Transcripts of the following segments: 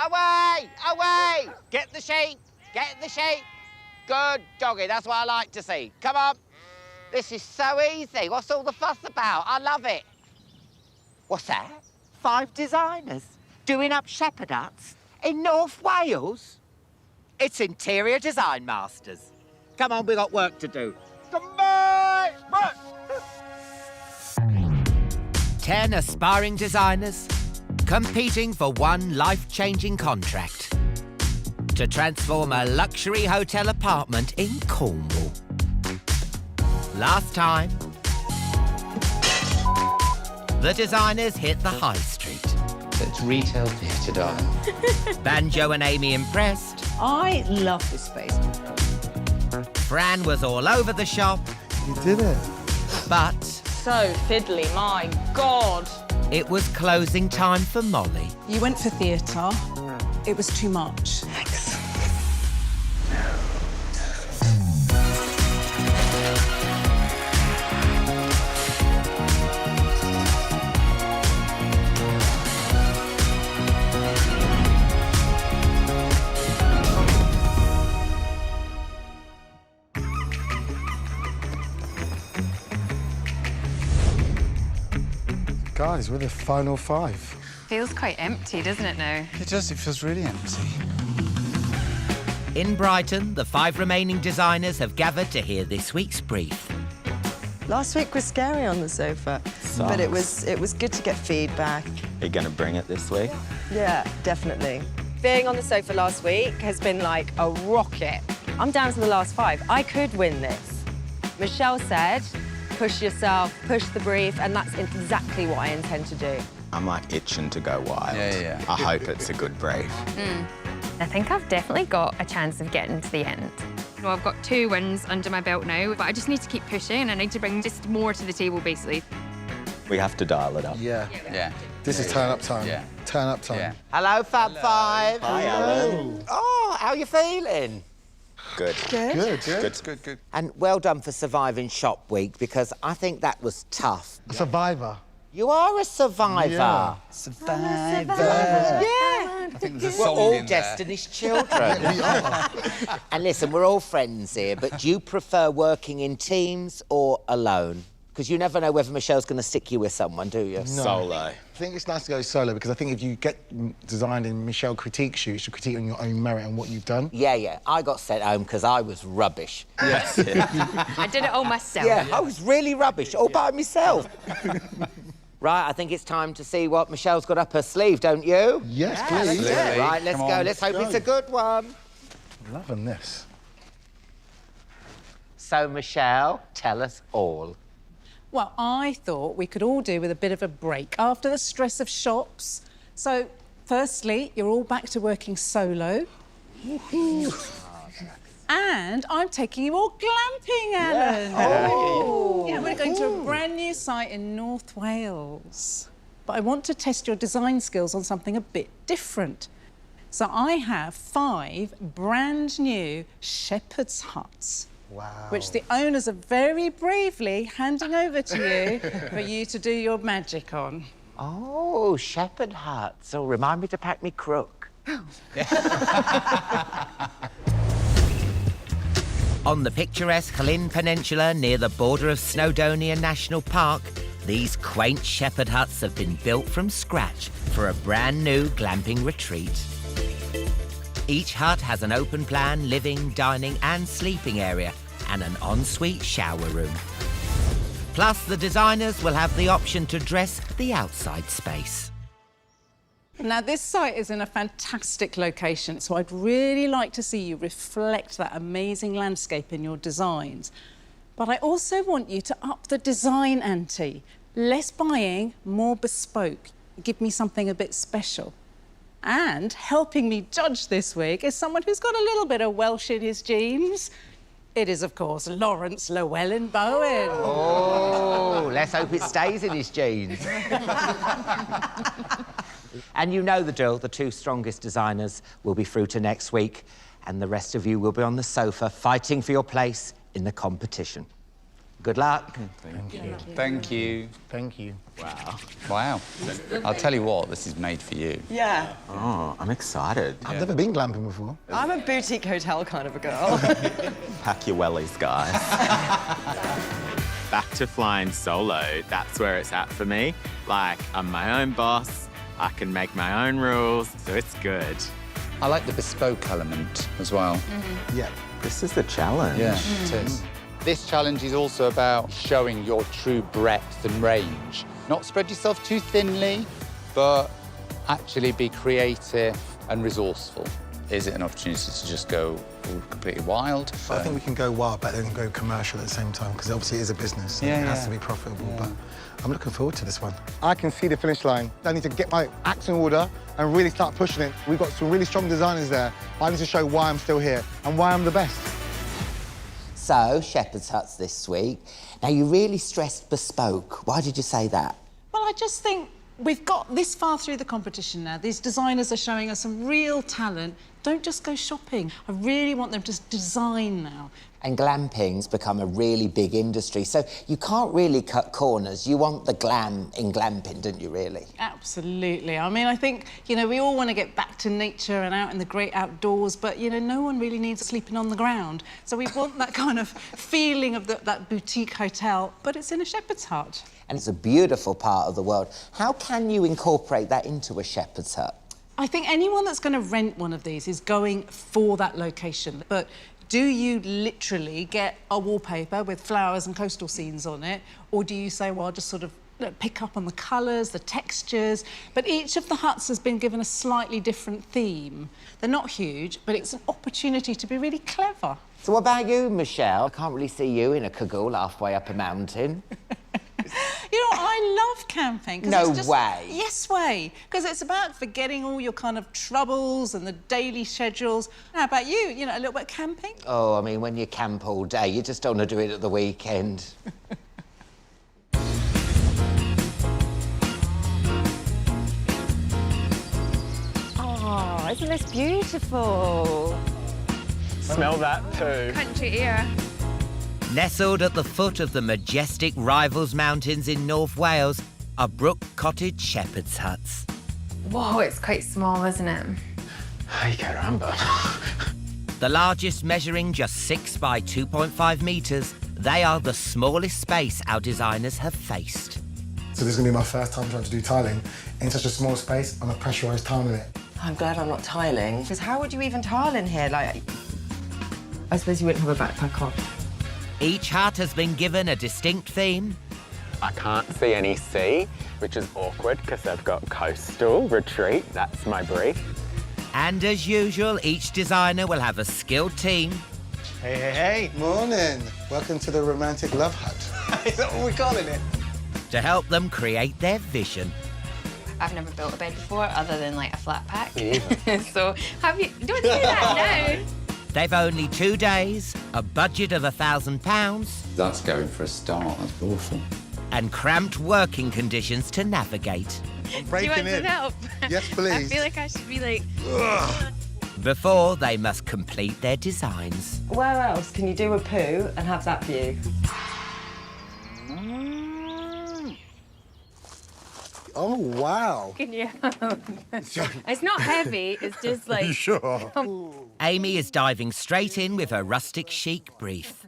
Away! Away! Get the sheep! Get the sheep! Good doggy, that's what I like to see. Come on. This is so easy. What's all the fuss about? I love it. What's that? 5 designers doing up shepherd huts in North Wales? It's Interior Design Masters. Come on, we got work to do. Come on! 10 aspiring designers competing for one life-changing contract to transform a luxury hotel apartment in Cornwall. Last time, the designers hit the high street. It's retail theatre, darling. Banjo and Amy impressed. I love this space. Fran was all over the shop. You did it. But So fiddly, my God. it was closing time for Molly. You went for theatre. It was too much. Thanks. Guys, we're the final 5. Feels quite empty, doesn't it now? It does, it feels really empty. In Brighton, the 5 remaining designers have gathered to hear this week's brief. Last week was scary on the sofa, but it was good to get feedback. Are you going to bring it this week? Yeah, definitely. Being on the sofa last week has been like a rocket. I'm down to the last 5. I could win this. Michelle said, push yourself, push the brief, and that's exactly what I intend to do. I'm like itching to go wild. Yeah. I hope it's a good brief. I think I've definitely got a chance of getting to the end. Well, I've got 2 wins under my belt now, but I just need to keep pushing and I need to bring just more to the table, basically. We have to dial it up. Yeah. Yeah. This is turn up time. Yeah. Turn up time. Yeah. Hello, Fab Five. Hi, Alan. Oh, how you feeling? Good. Good. And well done for surviving Shop Week, because I think that was tough. A survivor. You are a survivor. Yeah. Survivor. Yeah. I think there's a We're song all in Destiny's children. And listen, we're all friends here, but do you prefer working in teams or alone? Because you never know whether Michelle's going to stick you with someone, do you? Solo. I think it's nice to go solo because I think if you get designed and Michelle critiques you, you should critique on your own merit and what you've done. Yeah. I got sent home because I was rubbish. Yes. I did it all myself. Yeah, I was really rubbish, all by myself. Right, I think it's time to see what Michelle's got up her sleeve, don't you? Yes, please. Absolutely. Right, let's Come go. on. Let's hope Let's it's a go. good one. Loving this. So, Michelle, tell us all. Well, I thought we could all do with a bit of a break after the stress of shops. So, firstly, you're all back to working solo. And I'm taking you all glamping, Alan. Oh. Yeah, we're going to a brand new site in North Wales. But I want to test your design skills on something a bit different. So I have 5 brand new shepherd's huts. Wow. Which the owners are very bravely handing over to you for you to do your magic on. Oh, shepherd huts. Oh, remind me to pack me crook. On the picturesque Llyn Peninsula near the border of Snowdonia National Park, these quaint shepherd huts have been built from scratch for a brand new glamping retreat. Each hut has an open-plan living, dining and sleeping area and an ensuite shower room. Plus, the designers will have the option to dress the outside space. Now, this site is in a fantastic location, so I'd really like to see you reflect that amazing landscape in your designs. But I also want you to up the design ante. Less buying, more bespoke. Give me something a bit special. And helping me judge this week is someone who's got a little bit of Welsh in his genes. It is, of course, Lawrence Llewellyn-Bowen. Oh, let's hope it stays in his genes. And you know the drill. The 2 strongest designers will be through to next week, and the rest of you will be on the sofa fighting for your place in the competition. Good luck. Thank you. Thank you. Thank you. Wow. I'll tell you what, this is made for you. Yeah. Oh, I'm excited. I've never been glamping before. I'm a boutique hotel kind of a girl. Pack your wellies, guys. Back to flying solo, that's where it's at for me. Like, I'm my own boss, I can make my own rules, so it's good. I like the bespoke element as well. Yeah. This is the challenge. Yeah, it is. This challenge is also about showing your true breadth and range. Not spread yourself too thinly, but actually be creative and resourceful. Is it an opportunity to just go all completely wild? I think we can go wild, but then go commercial at the same time, because obviously it is a business. And it has to be profitable, but I'm looking forward to this one. I can see the finish line. I need to get my acts in order and really start pushing it. We've got some really strong designers there. I need to show why I'm still here and why I'm the best. So, shepherd's huts this week. Now, you really stressed bespoke. Why did you say that? Well, I just think we've got this far through the competition now. These designers are showing us some real talent. Don't just go shopping. I really want them to design now. And glamping's become a really big industry, so you can't really cut corners. You want the glam in glamping, don't you, really? Absolutely. I mean, I think, you know, we all want to get back to nature and out in the great outdoors, but, you know, no one really needs sleeping on the ground. So we want that kind of feeling of that boutique hotel, but it's in a shepherd's hut. And it's a beautiful part of the world. How can you incorporate that into a shepherd's hut? I think anyone that's going to rent one of these is going for that location. But do you literally get a wallpaper with flowers and coastal scenes on it? Or do you say, well, I'll just sort of pick up on the colours, the textures? But each of the huts has been given a slightly different theme. They're not huge, but it's an opportunity to be really clever. So what about you, Michelle? I can't really see you in a cagoule halfway up a mountain. You know, I love camping. No way. Yes way. Because it's about forgetting all your kind of troubles and the daily schedules. How about you? You know, a little bit of camping? Oh, I mean, when you camp all day, you just don't want to do it at the weekend. Oh, isn't this beautiful? Smell that too. Country air. Nestled at the foot of the majestic Rivals Mountains in North Wales are Brook Cottage shepherd's huts. Whoa, it's quite small, isn't it? Ay, caramba. The largest measuring just 6 by 2.5 metres, they are the smallest space our designers have faced. So this is going to be my first time trying to do tiling in such a small space on a pressurised time limit. I'm glad I'm not tiling. Because how would you even tile in here? Like, I suppose you wouldn't have a backpack on. Each hut has been given a distinct theme. I can't see any sea, which is awkward because I've got coastal retreat, that's my brief. And as usual, each designer will have a skilled team. Hey, hey, hey. Morning. Welcome to the romantic love hut. Is that what we're calling it? To help them create their vision. I've never built a bed before, other than like a flat pack. So, have you? Don't say that now. They've only 2 days, a budget of £1,000, That's going for a start. That's awful. and cramped working conditions to navigate. I'm Do breaking you want in. some help? Yes, please. I feel like I should be like... Before they must complete their designs. Where else can you do a poo and have that view? Oh, wow. Can you? It's not heavy, it's just like... You sure? Amy is diving straight in with her rustic chic brief.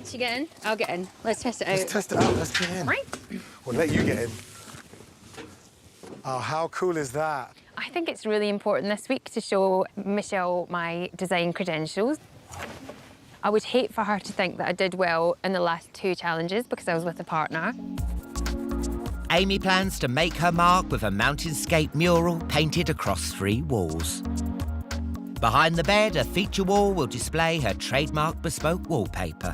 Should you get in? I'll get in. Let's test it out. Let's test it out. Let's get in. Right. We'll let you get in. Oh, how cool is that? I think it's really important this week to show Michelle my design credentials. I would hate for her to think that I did well in the last 2 challenges because I was with a partner. Amy plans to make her mark with a mountainscape mural painted across 3 walls. Behind the bed, a feature wall will display her trademark bespoke wallpaper.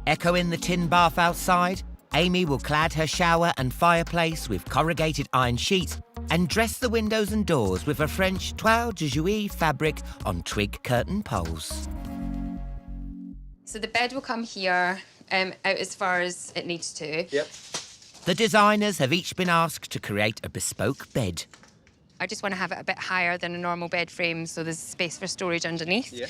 Echoing the tin bath outside, Amy will clad her shower and fireplace with corrugated iron sheets and dress the windows and doors with a French toile de Jouy fabric on twig curtain poles. So the bed will come here, out as far as it needs to. Yep. The designers have each been asked to create a bespoke bed. I just want to have it a bit higher than a normal bed frame so there's space for storage underneath. Yeah.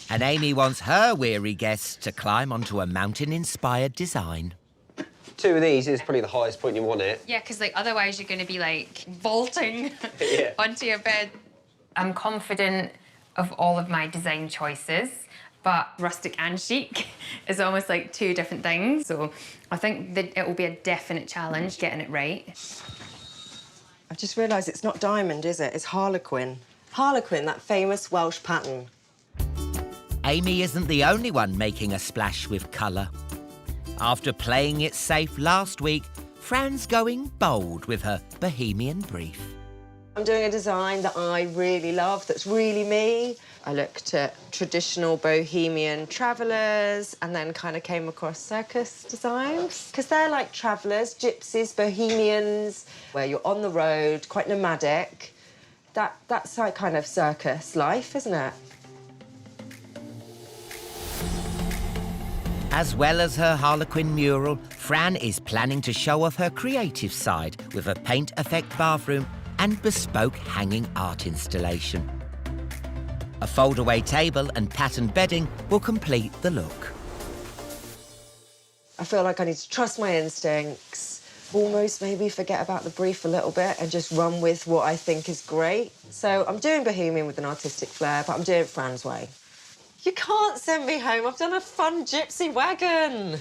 And Amy wants her weary guests to climb onto a mountain-inspired design. 2 of these is probably the highest point you want it. Yeah, because like otherwise you're going to be like vaulting onto your bed. I'm confident of all of my design choices, but rustic and chic is almost like 2 different things. So I think that it will be a definite challenge getting it right. I've just realised it's not diamond, is it? It's harlequin. Harlequin, that famous Welsh pattern. Amy isn't the only one making a splash with colour. After playing it safe last week, Fran's going bold with her bohemian brief. I'm doing a design that I really love, that's really me. I looked at traditional bohemian travellers and then kind of came across circus designs. Because they're like travellers, gypsies, bohemians, where you're on the road, quite nomadic. That's like kind of circus life, isn't it? As well as her Harlequin mural, Fran is planning to show off her creative side with a paint effect bathroom and bespoke hanging art installation. A fold-away table and patterned bedding will complete the look. I feel like I need to trust my instincts, almost maybe forget about the brief a little bit and just run with what I think is great. So I'm doing bohemian with an artistic flair, but I'm doing it Fran's way. You can't send me home. I've done a fun gypsy wagon.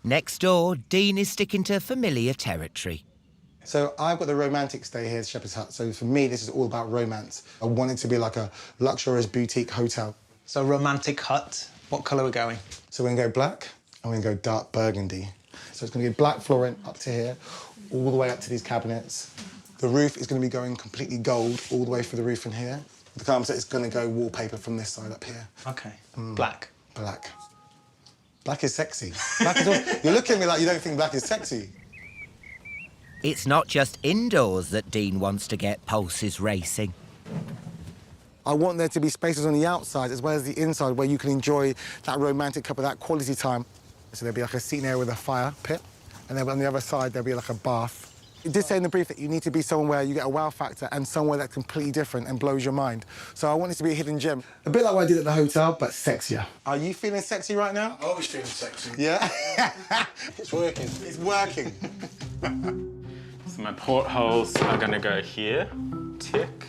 Next door, Dean is sticking to familiar territory. So I've got the romantic stay here at Shepherd's Hut. So for me, this is all about romance. I want it to be like a luxurious boutique hotel. So romantic hut, what colour are we going? So we're gonna go black and we're gonna go dark burgundy. So it's gonna be black flooring up to here, all the way up to these cabinets. The roof is gonna be going completely gold all the way through the roof in here. The carpet is gonna go wallpaper from this side up here. OK. Black? Black. Black is sexy. Black is all... You're looking at me like you don't think black is sexy. It's not just indoors that Dean wants to get pulses racing. I want there to be spaces on the outside as well as the inside where you can enjoy that romantic couple, that quality time. So there'll be like a seating area with a fire pit, and then on the other side there'll be like a bath. It did say in the brief that you need to be somewhere you get a wow factor and somewhere that's completely different and blows your mind. So I want it to be a hidden gem. A bit like what I did at the hotel, but sexier. Are you feeling sexy right now? Always feeling sexy. Yeah? It's working. It's working. So my portholes are gonna go here. Tick,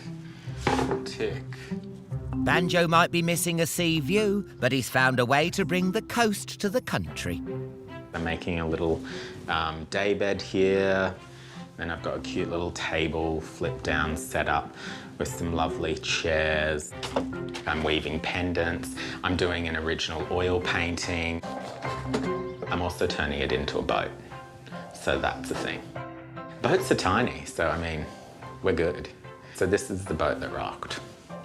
tick. Banjo might be missing a sea view, but he's found a way to bring the coast to the country. I'm making a little day bed here. Then I've got a cute little table, flip down setup with some lovely chairs. I'm weaving pendants. I'm doing an original oil painting. I'm also turning it into a boat. So that's the thing. Boats are tiny, so I mean, we're good. So this is the boat that rocked,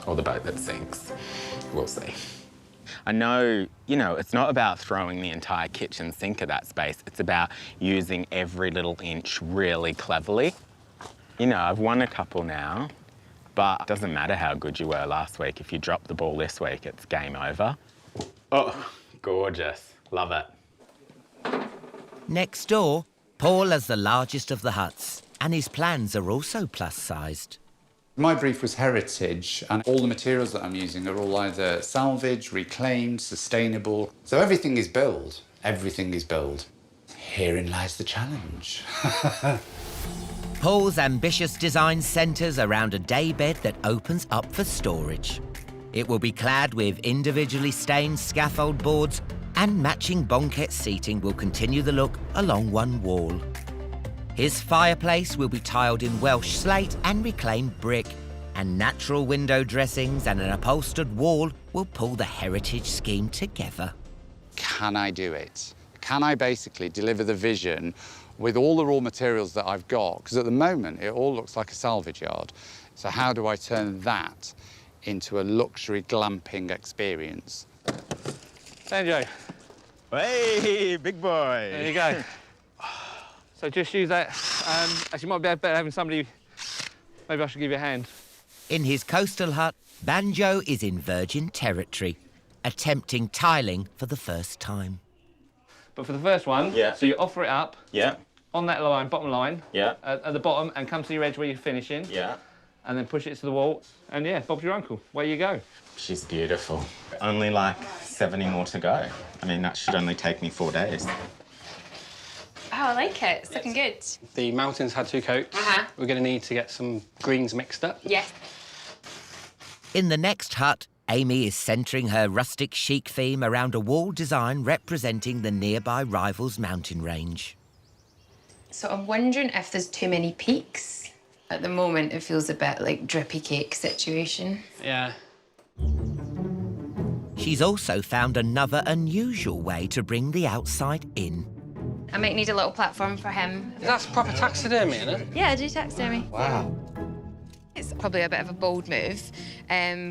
or the boat that sinks. We'll see. I know, you know, it's not about throwing the entire kitchen sink at that space. It's about using every little inch really cleverly. You know, I've won a couple now, but it doesn't matter how good you were last week. If you drop the ball this week, it's game over. Oh, gorgeous. Love it. Next door, Paul has the largest of the huts, and his plans are also plus-sized. My brief was heritage, and all the materials that I'm using are all either salvage, reclaimed, sustainable. So everything is build. Everything is build. Herein lies the challenge. Paul's ambitious design centres around a daybed that opens up for storage. It will be clad with individually stained scaffold boards, and matching banquette seating will continue the look along one wall. His fireplace will be tiled in Welsh slate and reclaimed brick, and natural window dressings and an upholstered wall will pull the heritage scheme together. Can I do it? Can I basically deliver the vision with all the raw materials that I've got? Because at the moment, it all looks like a salvage yard. So how do I turn that into a luxury glamping experience? Banjo. Hey, big boy. There you go. So just use that. Actually, might be better having somebody. Maybe I should give you a hand. In his coastal hut, Banjo is in virgin territory, attempting tiling for the first time. But for the first one, so you offer it up. Yeah. On that line, bottom line. Yeah. At the bottom, and come to your edge where you're finishing. Yeah. and then push it to the wall, and yeah, Bob's your uncle. Away you go. She's beautiful. Only like 70 more to go. I mean, that should only take me 4 days. Oh, I like it. It's looking good. The mountains had 2 coats. We're going to need to get some greens mixed up. Yes. In the next hut, Amy is centring her rustic chic theme around a wall design representing the nearby Rivals mountain range. So I'm wondering if there's too many peaks. At the moment, it feels a bit like drippy cake situation. Yeah. She's also found another unusual way to bring the outside in. I might need a little platform for him. That's proper taxidermy, isn't it? Yeah, I do taxidermy. Wow. It's probably a bit of a bold move,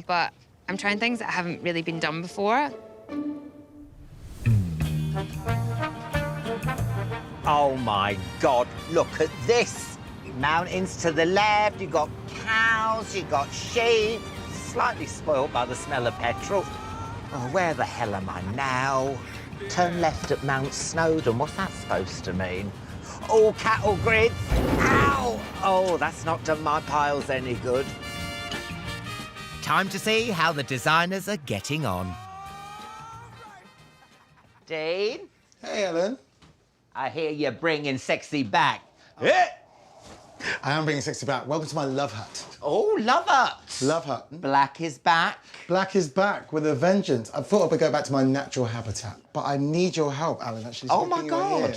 but I'm trying things that haven't really been done before. Oh my God, look at this. Mountains to the left, you've got cows, you've got sheep. Slightly spoiled by the smell of petrol. Oh, where the hell am I now? Turn left at Mount Snowdon. What's that supposed to mean? All cattle grids. Ow! Oh, that's not done my piles any good. Time to see how the designers are getting on. Dean? Hey, Ellen. I hear you're bringing sexy back. I am bringing sexy back. Welcome to my love hut. Oh, love hut. Love hut. Black is back. Black is back with a vengeance. I thought I would go back to my natural habitat, but I need your help, Alan, actually. Oh, my God.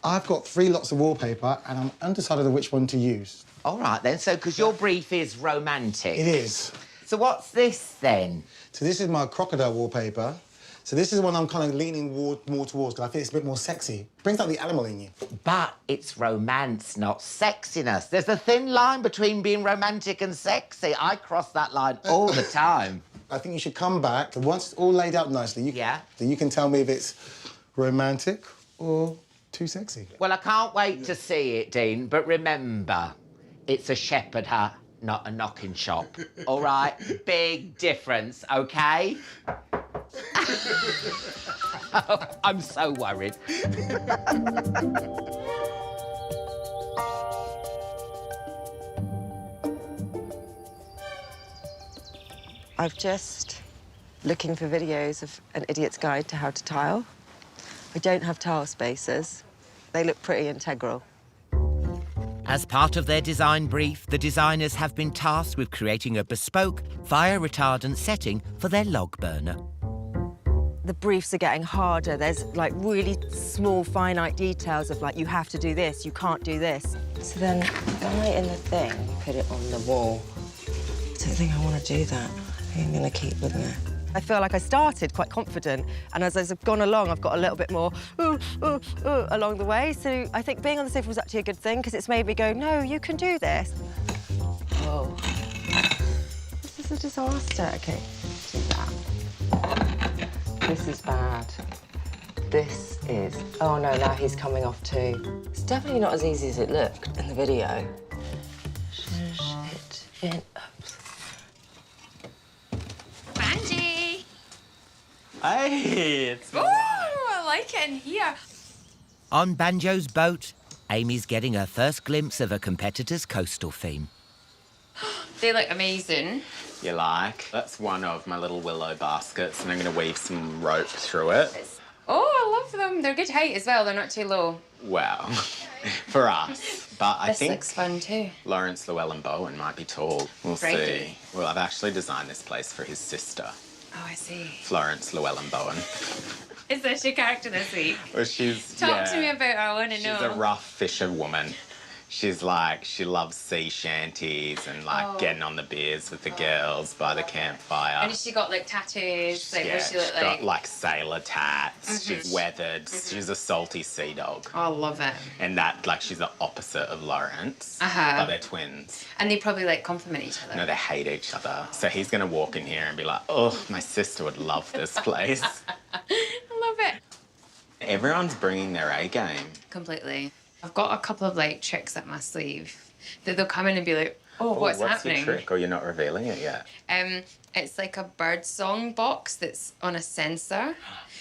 I've got 3 lots of wallpaper, and I'm undecided on which one to use. All right, then. So, because your brief is romantic. It is. So what's this, then? So this is my crocodile wallpaper. So this is one I'm kind of leaning more towards, because I think it's a bit more sexy. Brings out the animal in you. But it's romance, not sexiness. There's a thin line between being romantic and sexy. I cross that line all the time. I think you should come back. Once it's all laid out nicely, then you can tell me if it's romantic or too sexy. Well, I can't wait to see it, Dean, but remember, it's a shepherd hut, not a knocking shop. All right? Big difference, OK? I'm so worried. I've just looking for videos of an idiot's guide to how to tile. I don't have tile spacers. They look pretty integral. As part of their design brief, the designers have been tasked with creating a bespoke, fire-retardant setting for their log burner. The briefs are getting harder. There's like really small, finite details of like, you have to do this, you can't do this. So then, right in the thing, put it on the wall. I don't think I want to do that. I think I'm going to keep with it. I feel like I started quite confident, and as I've gone along, I've got a little bit more along the way. So I think being on the sofa was actually a good thing, because it's made me go, no, you can do this. Oh. This is a disaster. OK, do that. This is bad. This is... Oh, no, now he's coming off too. It's definitely not as easy as it looked in the video. Shush it in. Angie! Hey, it's Ooh, I like it in here. On Banjo's boat, Amy's getting her first glimpse of a competitor's coastal theme. They look amazing. You like? That's one of my little willow baskets, and I'm going to weave some rope through it. Oh, I love them. They're good height as well. They're not too low. Well, for us. But I This think looks fun too. Lawrence Llewellyn-Bowen might be tall. We'll Crikey. see. Well, I've actually designed this place for his sister, Oh, I see. Florence Llewellyn-Bowen. Is this your character this week? Well, she's... Talk to me about her. I want to know. She's a rough fisherwoman. She's like, she loves sea shanties and like getting on the beers with the girls by the campfire. And has she got like tattoos? Like, Yeah, what does she look she's like? got like sailor tats. She's weathered. She's a salty sea dog. Oh, I love it. And that, like, she's the opposite of Lawrence. Uh-huh. But they're twins. And they probably like compliment each other. No, they hate each other. So he's gonna walk in here and be like, oh, my sister would love this place. I love it. Everyone's bringing their A game. Completely. I've got a couple of like tricks up my sleeve that they'll come in and be like, oh, what's happening? Your trick? Or you're not revealing it yet? It's like a bird song box that's on a sensor.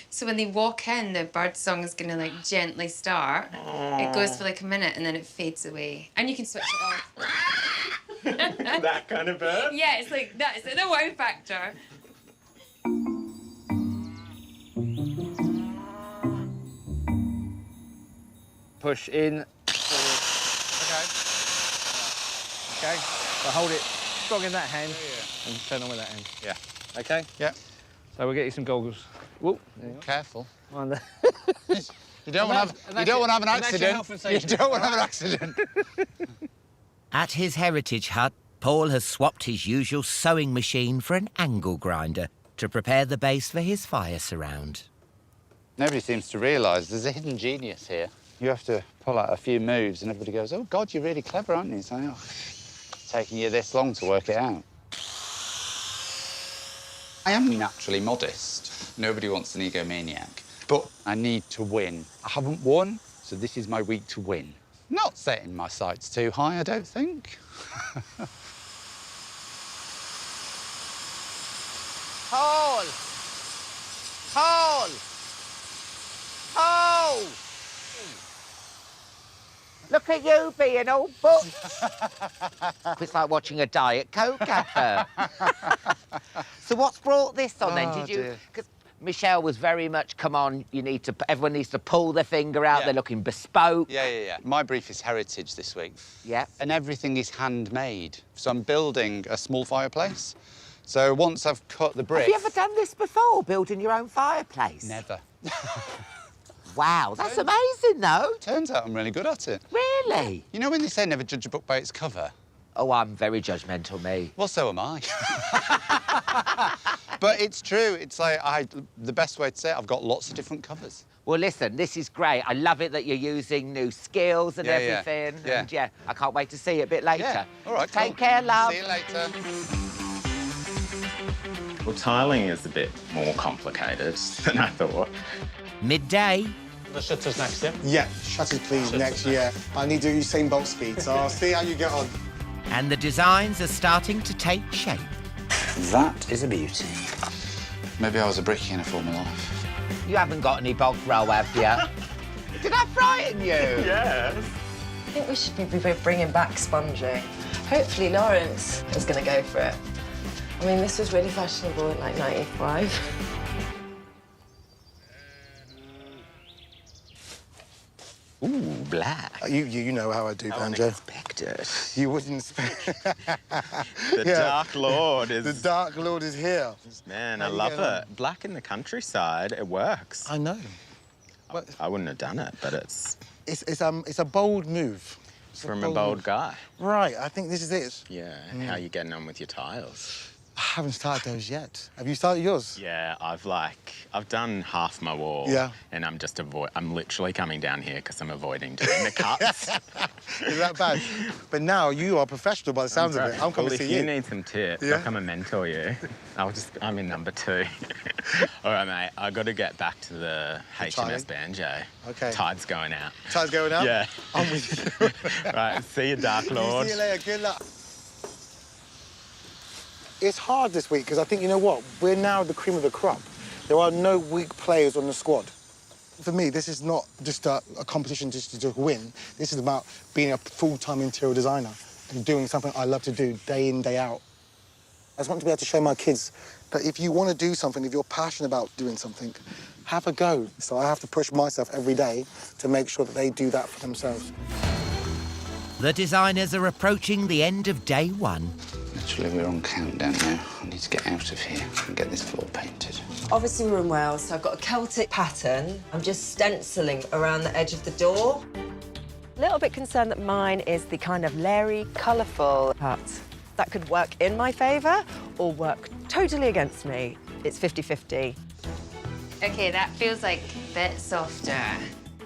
So when they walk in, the bird song is gonna like gently start. It goes for like a minute and then it fades away. And you can switch it off. That kind of bird? Yeah, it's like that. It's the wow factor. Push in, forward. Okay. Okay. So hold it strong in that hand and turn on with that hand. Yeah. Okay? Yeah. So we'll get you some goggles. Whoa. Careful. On the... You don't want to have an accident. You don't want to have an accident. At his heritage hut, Paul has swapped his usual sewing machine for an angle grinder to prepare the base for his fire surround. Nobody seems to realise there's a hidden genius here. You have to pull out a few moves and everybody goes, oh, God, you're really clever, aren't you? It's like, oh, it's taking you this long to work it out. I am naturally modest. Nobody wants an egomaniac. But I need to win. I haven't won, so this is my week to win. Not setting my sights too high, I don't think. Paul! Paul! Paul! Look at you being all booked. It's like watching a Diet Coke advert. So what's brought this on then? Did you? Because Michelle was very much, come on, everyone needs to pull their finger out. They're looking bespoke. Yeah. My brief is heritage this week. Yeah. And everything is handmade. So I'm building a small fireplace. So once I've cut the brick... Have you ever done this before, building your own fireplace? Never. Wow, that's amazing, though. Turns out I'm really good at it. Really? You know when they say never judge a book by its cover? Oh, I'm very judgmental, me. Well, so am I. But it's true. It's like, the best way to say it, I've got lots of different covers. Well, listen, this is great. I love it that you're using new skills and everything. Yeah. And, I can't wait to see it a bit later. Yeah. All right, Take care, love. See you later. Well, tiling is a bit more complicated than I thought. Midday. The shutters next, yeah? Yeah, shutters please next year. I need to use Usain Bolt speed, so I'll see how you get on. And the designs are starting to take shape. That is a beauty. Maybe I was a brickie in a former life. You haven't got any bog roll, have you? Did I frighten you? Yes. I think we should be bringing back sponging. Hopefully Lawrence is going to go for it. I mean, this was really fashionable in, like, 95. Ooh, black. You know how I do, Banjo. Unexpected. You wouldn't expect... The Dark Lord is... The Dark Lord is here. Man, I love it. Black in the countryside, it works. I know. I wouldn't have done it, but it's It's a bold move. from a bold guy. Right, I think this is it. Yeah, how are you getting on with your tiles? I haven't started those yet. Have you started yours? Yeah, I've done half my wall. Yeah. And I'm literally coming down here because I'm avoiding doing the cuts. Is that bad? But now you are professional by the sounds of it. I'm coming to see you. If you need some tips, I'll come and mentor you. I'm in number 2. All right, mate, I got to get back to the HMS Banjo. Okay. Tide's going out. Tide's going out? Yeah. I'm with you. Right, see you, Dark Lord. See you later, good luck. It's hard this week because I think, you know what? We're now the cream of the crop. There are no weak players on the squad. For me, this is not just a competition just to win. This is about being a full-time interior designer and doing something I love to do day in, day out. I just want to be able to show my kids that if you want to do something, if you're passionate about doing something, have a go. So I have to push myself every day to make sure that they do that for themselves. The designers are approaching the end of day 1. Actually, we're on countdown now. I need to get out of here and get this floor painted. Obviously, we're in Wales, so I've got a Celtic pattern. I'm just stenciling around the edge of the door. A little bit concerned that mine is the kind of leery, colourful part. That could work in my favour or work totally against me. It's 50-50. Okay, that feels like a bit softer.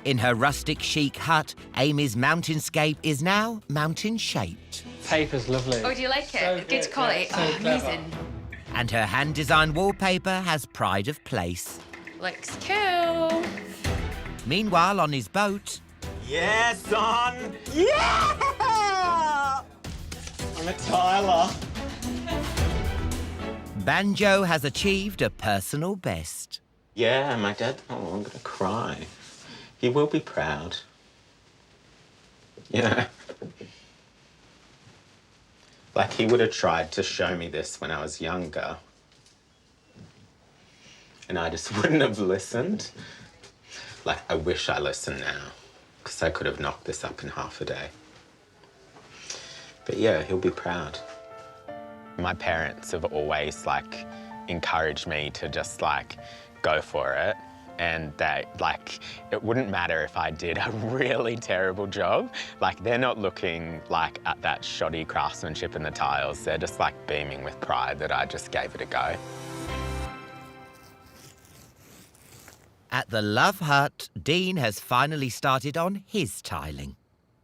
In her rustic chic hut, Amy's mountainscape is now mountain-shaped. Paper's lovely. Oh, do you like it? So Good quality. yeah, so Amazing. And her hand-designed wallpaper has pride of place. Looks cool. Meanwhile, on his boat... Yeah, son! Yeah! I'm a tiler. Banjo has achieved a personal best. Yeah, my dad... Oh, I'm gonna cry. He will be proud. Yeah. Like, he would have tried to show me this when I was younger. And I just wouldn't have listened. Like, I wish I listened now, because I could have knocked this up in half a day. But yeah, he'll be proud. My parents have always, like, encouraged me to just, like, go for it. And that, like, it wouldn't matter if I did a really terrible job. Like, they're not looking, like, at that shoddy craftsmanship in the tiles. They're just, like, beaming with pride that I just gave it a go. At the Love Hut, Dean has finally started on his tiling.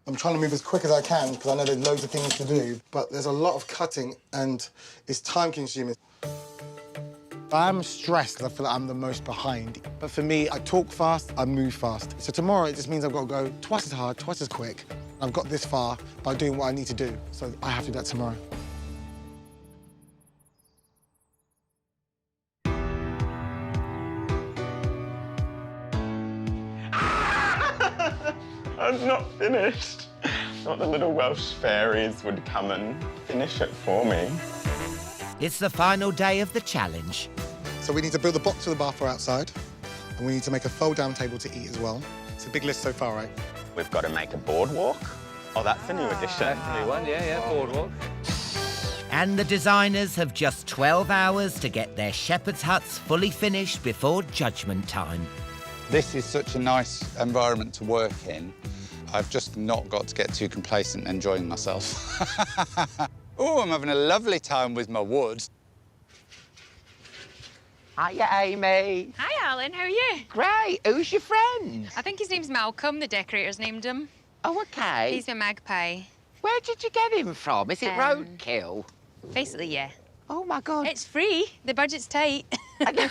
I'm trying to move as quick as I can because I know there's loads of things to do, but there's a lot of cutting and it's time-consuming. I'm stressed. I feel like I'm the most behind. But for me, I talk fast, I move fast. So tomorrow, it just means I've got to go twice as hard, twice as quick. I've got this far by doing what I need to do. So I have to do that tomorrow. I'm not finished. Not the little Welsh fairies would come and finish it for me. It's the final day of the challenge. So we need to build the box for the bar for outside, and we need to make a fold-down table to eat as well. It's a big list so far, right? We've got to make a boardwalk. Oh, that's a new addition. That's a new one, yeah, boardwalk. And the designers have just 12 hours to get their shepherd's huts fully finished before judgment time. This is such a nice environment to work in. I've just not got to get too complacent and enjoying myself. Oh, I'm having a lovely time with my wood. Hiya, Amy. Hi, Alan. How are you? Great. Who's your friend? I think his name's Malcolm. The decorators named him. Oh, OK. He's a magpie. Where did you get him from? Is it roadkill? Basically, yeah. Oh, my God. It's free. The budget's tight. I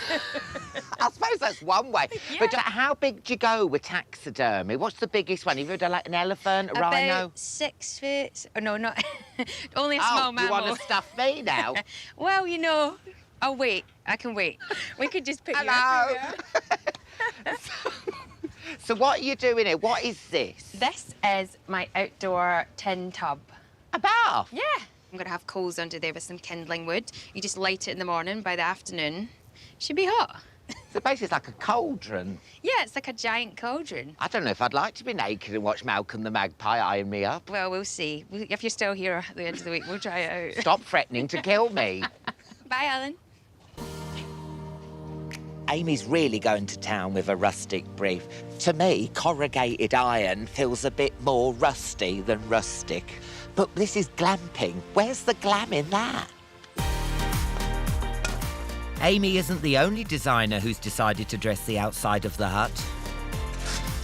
suppose that's one way. Yeah. But how big do you go with taxidermy? What's the biggest one? Have you ever done like an elephant, a rhino? About 6 foot. Oh, no, not... Only a small mammal. You want to stuff me now? Well, you know... I'll wait. I can wait. We could just pick you Hello. up. So what are you doing here? What is this? This is my outdoor tin tub. A bath? Yeah. I'm going to have coals under there with some kindling wood. You just light it in the morning. By the afternoon, should be hot. So basically it's like a cauldron. Yeah, it's like a giant cauldron. I don't know if I'd like to be naked and watch Malcolm the Magpie eyeing me up. Well, we'll see. If you're still here at the end of the week, we'll try it out. Stop threatening to kill me. Bye, Alan. Amy's really going to town with a rustic brief. To me, corrugated iron feels a bit more rusty than rustic. But this is glamping. Where's the glam in that? Amy isn't the only designer who's decided to dress the outside of the hut.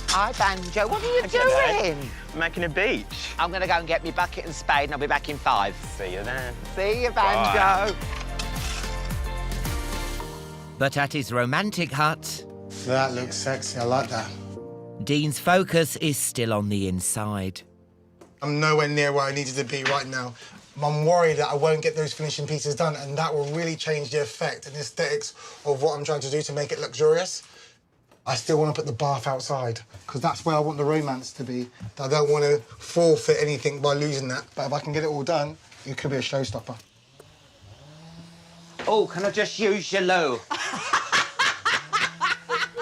Hi, Banjo. What are you doing? I'm making a beach. I'm going to go and get me bucket and spade and I'll be back in 5. See you then. See you, Banjo. But at his romantic hut... That looks sexy. I like that. Dean's focus is still on the inside. I'm nowhere near where I needed to be right now. I'm worried that I won't get those finishing pieces done, and that will really change the effect and aesthetics of what I'm trying to do to make it luxurious. I still want to put the bath outside, because that's where I want the romance to be. I don't want to forfeit anything by losing that, but if I can get it all done, it could be a showstopper. Oh, can I just use your loo?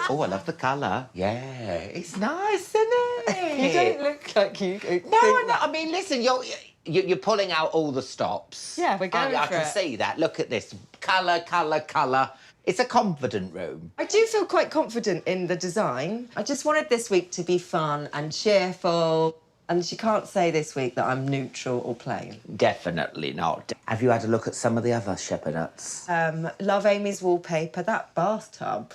Oh, I love the colour. Yeah, it's nice, isn't it? You don't look like you. No, I mean, listen, you're pulling out all the stops. Yeah, we're going I for can it. see that. Look at this. Colour, colour, colour. It's a confident room. I do feel quite confident in the design. I just wanted this week to be fun and cheerful. And you can't say this week that I'm neutral or plain. Definitely not. Have you had a look at some of the other shepherd huts? Love Amy's wallpaper, that bathtub.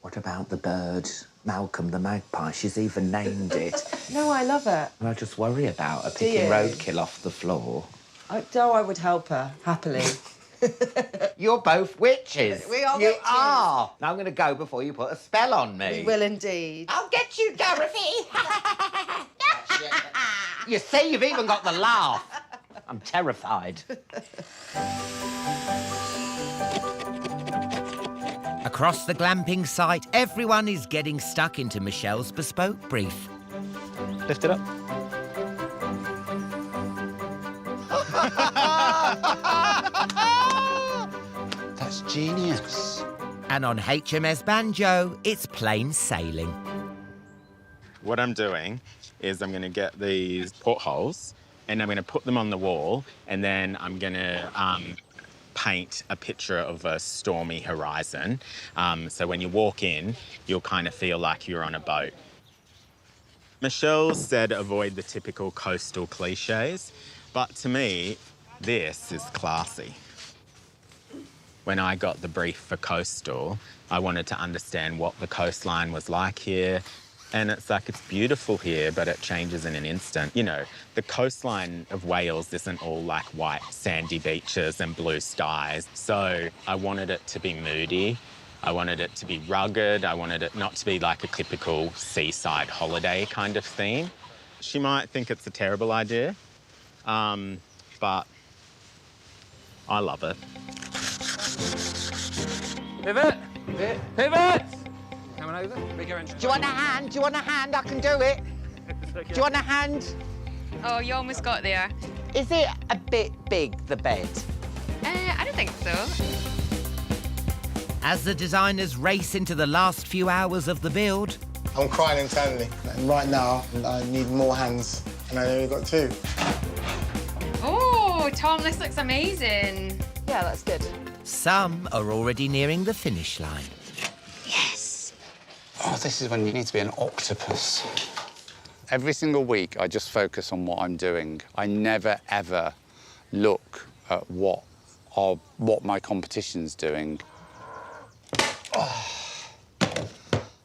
What about the bird, Malcolm the Magpie? She's even named it. No, I love it. I just worry about her Do picking you? roadkill off the floor. I would help her, happily. You're both witches. We are You witches. are. Now I'm going to go before you put a spell on me. We will indeed. I'll get you, Dorothy. You see, you've even got the laugh. I'm terrified. Across the glamping site, everyone is getting stuck into Michelle's bespoke brief. Lift it up. genius. And on HMS Banjo, it's plain sailing. What I'm doing is I'm going to get these portholes and I'm going to put them on the wall, and then I'm going to paint a picture of a stormy horizon. So when you walk in, you'll kind of feel like you're on a boat. Michelle said avoid the typical coastal cliches, but to me, this is classy. When I got the brief for coastal, I wanted to understand what the coastline was like here. And it's like, it's beautiful here, but it changes in an instant. You know, the coastline of Wales isn't all like white sandy beaches and blue skies. So I wanted it to be moody. I wanted it to be rugged. I wanted it not to be like a typical seaside holiday kind of theme. She might think it's a terrible idea, but I love it. Pivot! Pivot! Coming over. Bigger entrance. Do you want a hand? Do you want a hand? I can do it. Do you want a hand? Oh, you almost got there. Is it a bit big, the bed? I don't think so. As the designers race into the last few hours of the build, I'm crying internally. And right now, I need more hands, and I only got 2. Oh, Tom, this looks amazing. Yeah, that's good. some are already nearing the finish line. Yes! Oh, this is when you need to be an octopus. Every single week, I just focus on what I'm doing. I never, ever look at what my competition's doing. Oh.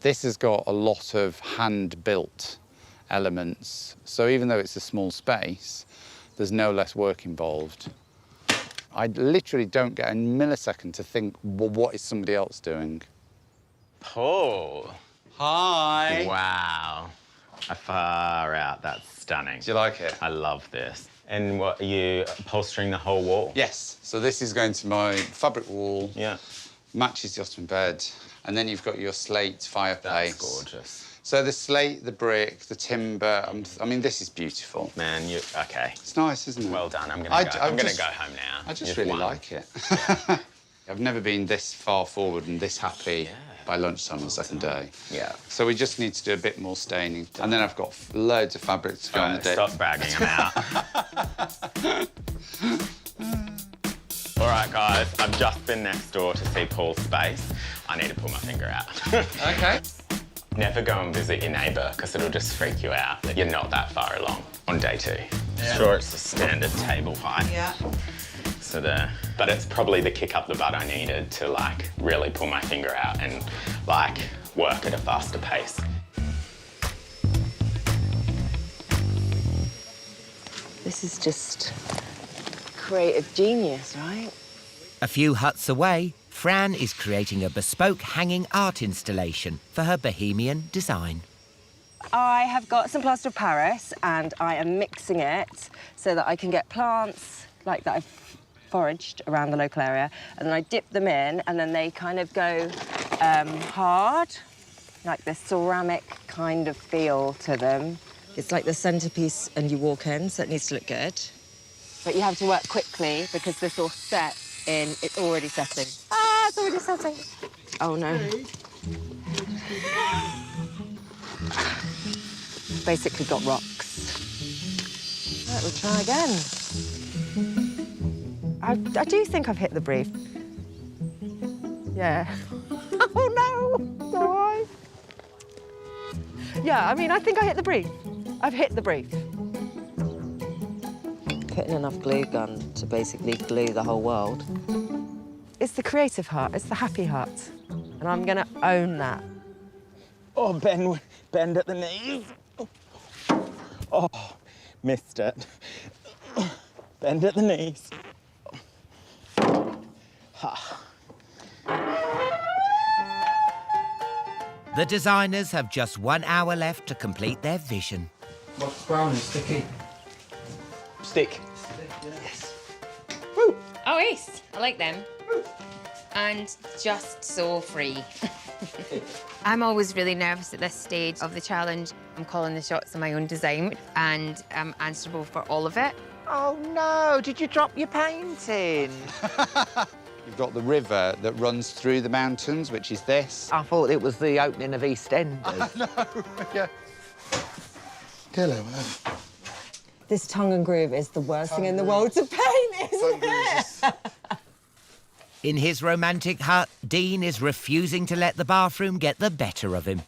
This has got a lot of hand-built elements. So even though it's a small space, there's no less work involved. I literally don't get a millisecond to think, well, what is somebody else doing? Paul. Hi. Wow. Far out. That's stunning. Do you like it? I love this. And what, are you upholstering the whole wall? Yes. So this is going to my fabric wall. Yeah. Matches the ottoman bed. And then you've got your slate fireplace. That's gorgeous. So the slate, the brick, the timber, I mean, this is beautiful. Man, okay. It's nice, isn't it? Well done. I'm gonna go home now. I just really like it. I've never been this far forward and this happy by lunchtime on the second day. Yeah. So we just need to do a bit more staining. And then I've got loads of fabric to go on the deck. Stop bragging, I'm out. All right, guys, I've just been next door to see Paul's space. I need to pull my finger out. OK. Never go and visit your neighbour, because it'll just freak you out that you're not that far along on day 2. Yeah. Sure, it's the standard table height. Yeah. So but it's probably the kick up the butt I needed to, like, really pull my finger out and, like, work at a faster pace. This is just creative genius, right? A few huts away, Fran is creating a bespoke hanging art installation for her bohemian design. I have got some plaster of Paris and I am mixing it so that I can get plants like that I've foraged around the local area, and then I dip them in and then they kind of go hard, like this ceramic kind of feel to them. It's like the centerpiece and you walk in, so it needs to look good. But you have to work quickly because this will set in, it's already setting. Ah, it's already setting. Oh no. Basically got rocks. Right, we'll try again. I do think I've hit the brief. Yeah. Oh no, sorry. Yeah, I mean, I think I hit the brief. I've hit the brief. Putting enough glue gun to basically glue the whole world. It's the creative heart, it's the happy heart. And I'm gonna own that. Oh, bend at the knees. Oh, missed it. Bend at the knees. The designers have just 1 hour left to complete their vision. What's brown and sticky? Stick. Yes. Woo. Oh, ace. I like them. Woo. And just so free. I'm always really nervous at this stage of the challenge. I'm calling the shots on my own design and I'm answerable for all of it. Oh, no. Did you drop your painting? You've got the river that runs through the mountains, which is this. I thought it was the opening of EastEnders. No, yeah. Hello. This tongue and groove is the worst thing in the world to paint, isn't it? In his romantic hut, Dean is refusing to let the bathroom get the better of him.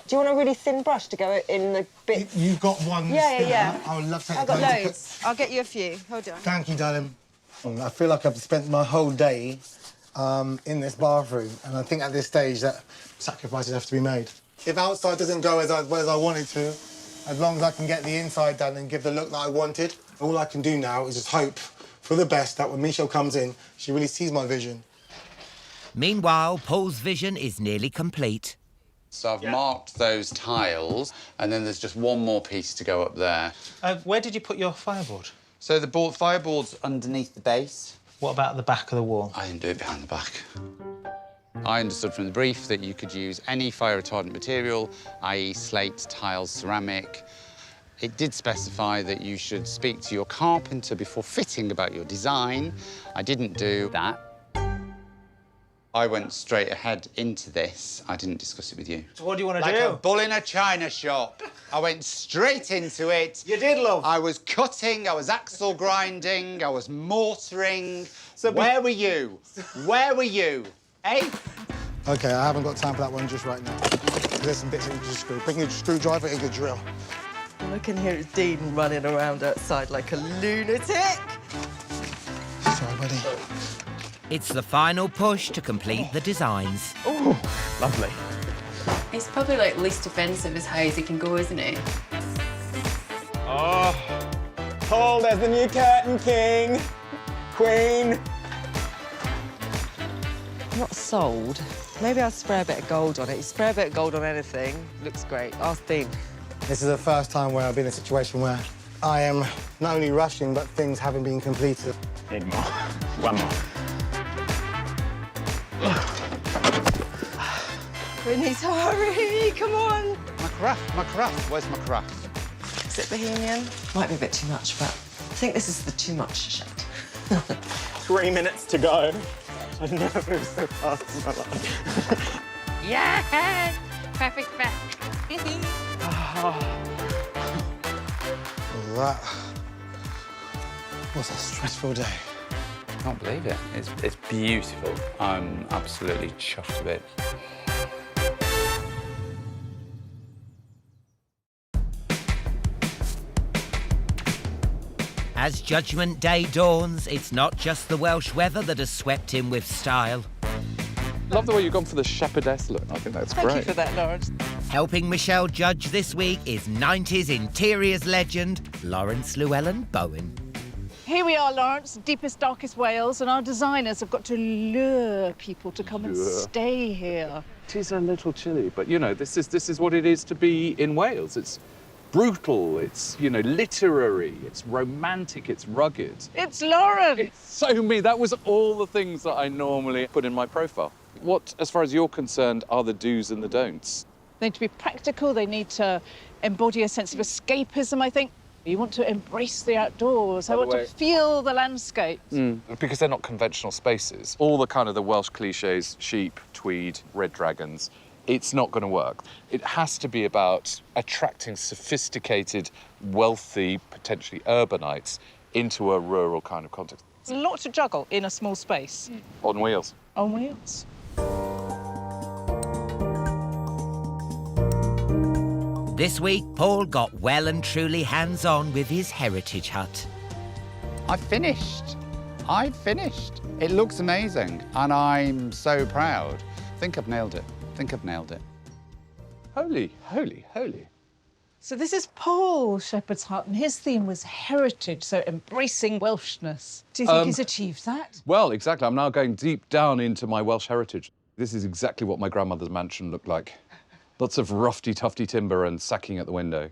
Do you want a really thin brush to go in the bits? You've got one. Yeah. I would love to. I've got loads. I'll get you a few. Hold on. Thank you, darling. I feel like I've spent my whole day in this bathroom, and I think at this stage that sacrifices have to be made. If outside doesn't go as well as I wanted to, as long as I can get the inside done and give the look that I wanted, all I can do now is just hope for the best that when Michelle comes in, she really sees my vision. Meanwhile, Paul's vision is nearly complete. So I've marked those tiles, and then there's just one more piece to go up there. Where did you put your fireboard? So the fireboard's underneath the base. What about the back of the wall? I didn't do it behind the back. I understood from the brief that you could use any fire-retardant material, i.e. slate, tiles, ceramic. It did specify that you should speak to your carpenter before fitting about your design. I didn't do that. I went straight ahead into this. I didn't discuss it with you. So what do you want to do? Like a bull in a china shop. I went straight into it. You did, love. I was cutting, I was axle grinding, I was mortaring. So where were you? Where were you? Eh? OK, I haven't got time for that one just right now. There's some bits that you just screw. Bring your screwdriver and your drill. All I can hear is Dean running around outside like a lunatic. Sorry, buddy. It's the final push to complete the designs. Oh, lovely. It's probably like least offensive as high as he can go, isn't it? Oh, Paul, there's the new curtain king. Queen. Not sold. Maybe I'll spray a bit of gold on it. You spray a bit of gold on anything, looks great. Ask Dean. This is the first time where I've been in a situation where I am not only rushing, but things haven't been completed. Need more. One more. We need to hurry, come on. My craft. Where's my craft? Is it bohemian? Might be a bit too much, but I think this is the too much shade. 3 minutes to go. I've never moved so fast in my life. Yeah! Perfect fit. That was a stressful day. I can't believe it. It's beautiful. I'm absolutely chuffed with it. As Judgment Day dawns, it's not just the Welsh weather that has swept in with style. Love the way you've gone for the shepherdess look. I think that's great. Thank you for that, Lawrence. Helping Michelle judge this week is 90s interiors legend Lawrence Llewellyn-Bowen. Here we are, Lawrence, deepest, darkest Wales, and our designers have got to lure people to come and stay here. It is a little chilly, but, you know, this is what it is to be in Wales. It's brutal, it's, you know, literary, it's romantic, it's rugged. It's Lauren! It's so me. That was all the things that I normally put in my profile. What, as far as you're concerned, are the do's and the don'ts? They need to be practical, they need to embody a sense of escapism, I think. You want to embrace the outdoors. I want to feel the landscape. Because they're not conventional spaces. All the kind of the Welsh cliches, sheep, tweed, red dragons, it's not going to work. It has to be about attracting sophisticated, wealthy, potentially urbanites into a rural kind of context. It's a lot to juggle in a small space. On wheels. On wheels. This week, Paul got well and truly hands-on with his heritage hut. I've finished. It looks amazing, and I'm so proud. I think I've nailed it. Holy, holy, holy. So this is Paul Shepherd's hut, and his theme was heritage, so embracing Welshness. Do you think he's achieved that? Well, exactly. I'm now going deep down into my Welsh heritage. This is exactly what my grandmother's mansion looked like. Lots of roughy-tufty timber and sacking at the window.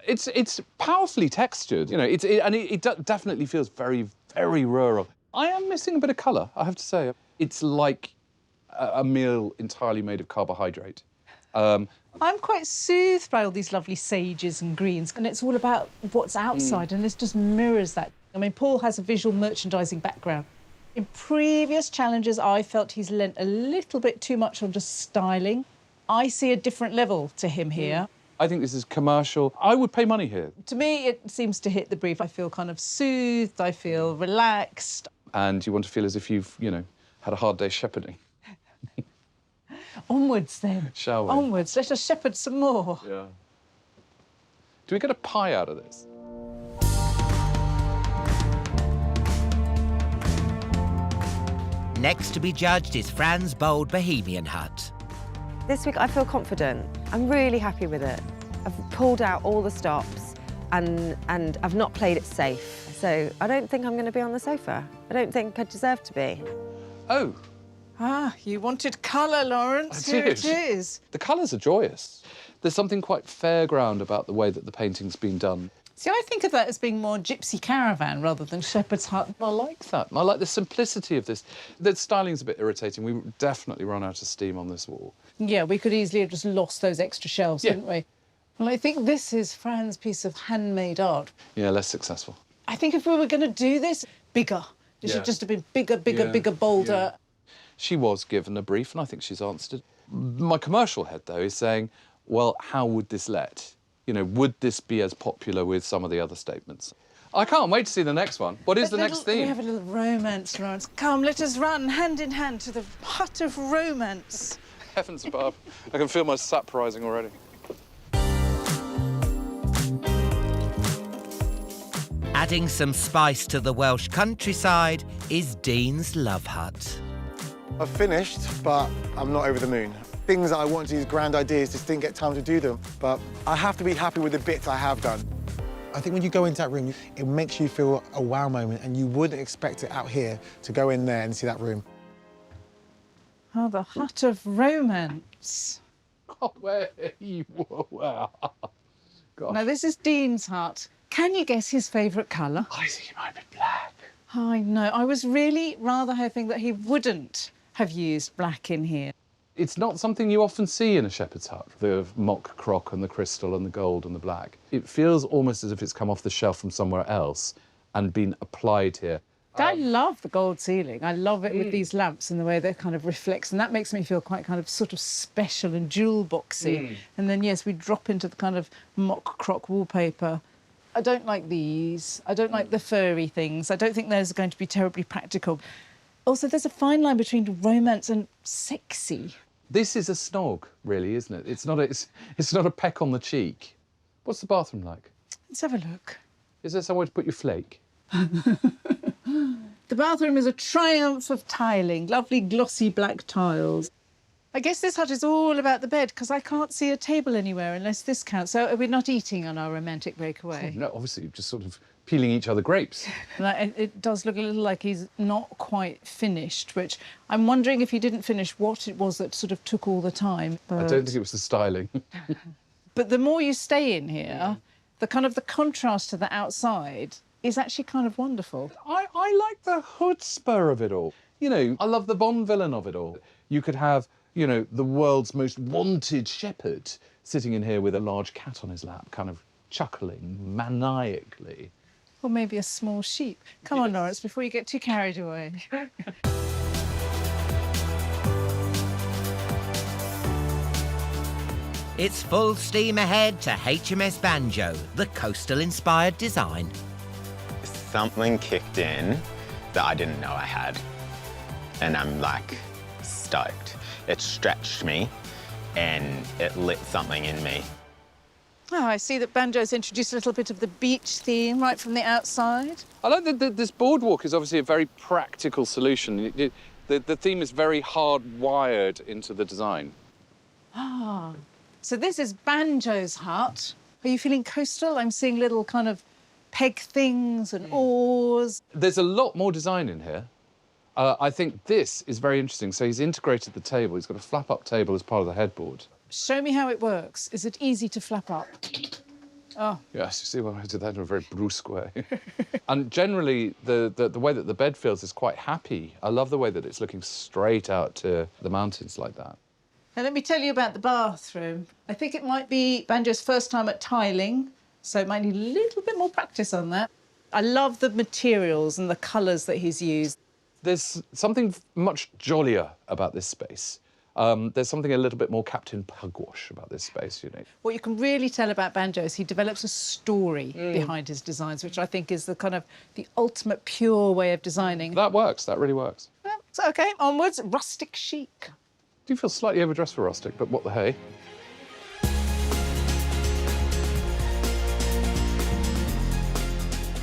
It's powerfully textured, you know. It definitely feels very, very rural. I am missing a bit of colour, I have to say. It's like a meal entirely made of carbohydrate. I'm quite soothed by all these lovely sages and greens, and it's all about what's outside, and this just mirrors that. I mean, Paul has a visual merchandising background. In previous challenges, I felt he's lent a little bit too much on just styling. I see a different level to him here. I think this is commercial. I would pay money here. To me, it seems to hit the brief. I feel kind of soothed, I feel relaxed. And you want to feel as if you've, you know, had a hard day shepherding. Onwards, then. Shall we? Onwards. Let us shepherd some more. Yeah. Do we get a pie out of this? Next to be judged is Fran's bold Bohemian hut. This week I feel confident. I'm really happy with it. I've pulled out all the stops and I've not played it safe. So I don't think I'm going to be on the sofa. I don't think I deserve to be. Oh. Ah, you wanted colour, Lawrence. Here it is. The colours are joyous. There's something quite fairground about the way that the painting's been done. See, I think of that as being more gypsy caravan rather than shepherd's hut. I like that. I like the simplicity of this. The styling's a bit irritating. We definitely run out of steam on this wall. Yeah, we could easily have just lost those extra shelves, couldn't we? Well, I think this is Fran's piece of handmade art. Yeah, less successful. I think if we were going to do this, bigger. It should just have been bigger, bigger, bolder. She was given a brief, and I think she's answered it. My commercial head, though, is saying, well, how would this let? You know, would this be as popular with some of the other statements? I can't wait to see the next one. What is the next theme? We have a little romance, Lawrence. Come, let us run hand in hand to the hut of romance. Heavens above. I can feel my sap rising already. Adding some spice to the Welsh countryside is Dean's Love Hut. I've finished, but I'm not over the moon. Things that I want to, these grand ideas, just didn't get time to do them. But I have to be happy with the bits I have done. I think when you go into that room, it makes you feel a wow moment, and you wouldn't expect it out here to go in there and see that room. Oh, the hut of romance. God, where are you? Wow. Gosh. Now, this is Dean's hut. Can you guess his favourite colour? I think it might be black. I know. I was really rather hoping that he wouldn't have used black in here. It's not something you often see in a shepherd's hut, the mock croc and the crystal and the gold and the black. It feels almost as if it's come off the shelf from somewhere else and been applied here. I love the gold ceiling. I love it with these lamps and the way they kind of reflects, and that makes me feel quite kind of sort of special and jewel boxy. And then, yes, we drop into the kind of mock croc wallpaper. I don't like these. I don't like the furry things. I don't think those are going to be terribly practical. Also, there's a fine line between romance and sexy. This is a snog, really, isn't it? It's not a peck on the cheek. What's the bathroom like? Let's have a look. Is there somewhere to put your flake? The bathroom is a triumph of tiling, lovely glossy black tiles. I guess this hut is all about the bed, because I can't see a table anywhere unless this counts. So are we not eating on our romantic breakaway? Oh, no, obviously, just sort of peeling each other grapes. It does look a little like he's not quite finished, which I'm wondering if he didn't finish what it was that sort of took all the time. But... I don't think it was the styling. But the more you stay in here, the contrast to the outside is actually kind of wonderful. I like the chutzpah of it all. You know, I love the Bond villain of it all. You could have, you know, the world's most wanted shepherd sitting in here with a large cat on his lap, kind of chuckling maniacally. Or maybe a small sheep. Come on, Lawrence, before you get too carried away. It's full steam ahead to HMS Banjo, the coastal-inspired design. Something kicked in that I didn't know I had, and I'm like stoked. It stretched me and it lit something in me. Oh, I see that Banjo's introduced a little bit of the beach theme right from the outside. I like that this boardwalk is obviously a very practical solution. The theme is very hardwired into the design. Ah, so this is Banjo's hut. Are you feeling coastal? I'm seeing little kind of peg things and oars. There's a lot more design in here. I think this is very interesting. So he's integrated the table. He's got a flap-up table as part of the headboard. Show me how it works. Is it easy to flap up? Oh. Yes, you see why I did that in a very brusque way. And generally, the way that the bed feels is quite happy. I love the way that it's looking straight out to the mountains like that. Now, let me tell you about the bathroom. I think it might be Banjo's first time at tiling, so it might need a little bit more practice on that. I love the materials and the colours that he's used. There's something much jollier about this space. There's something a little bit more Captain Pugwash about this space, you know. What you can really tell about Banjo is he develops a story behind his designs, which I think is the kind of the ultimate pure way of designing. That works. That really works. Well, so, OK, onwards. Rustic chic. Do feel slightly overdressed for rustic, but what the hey?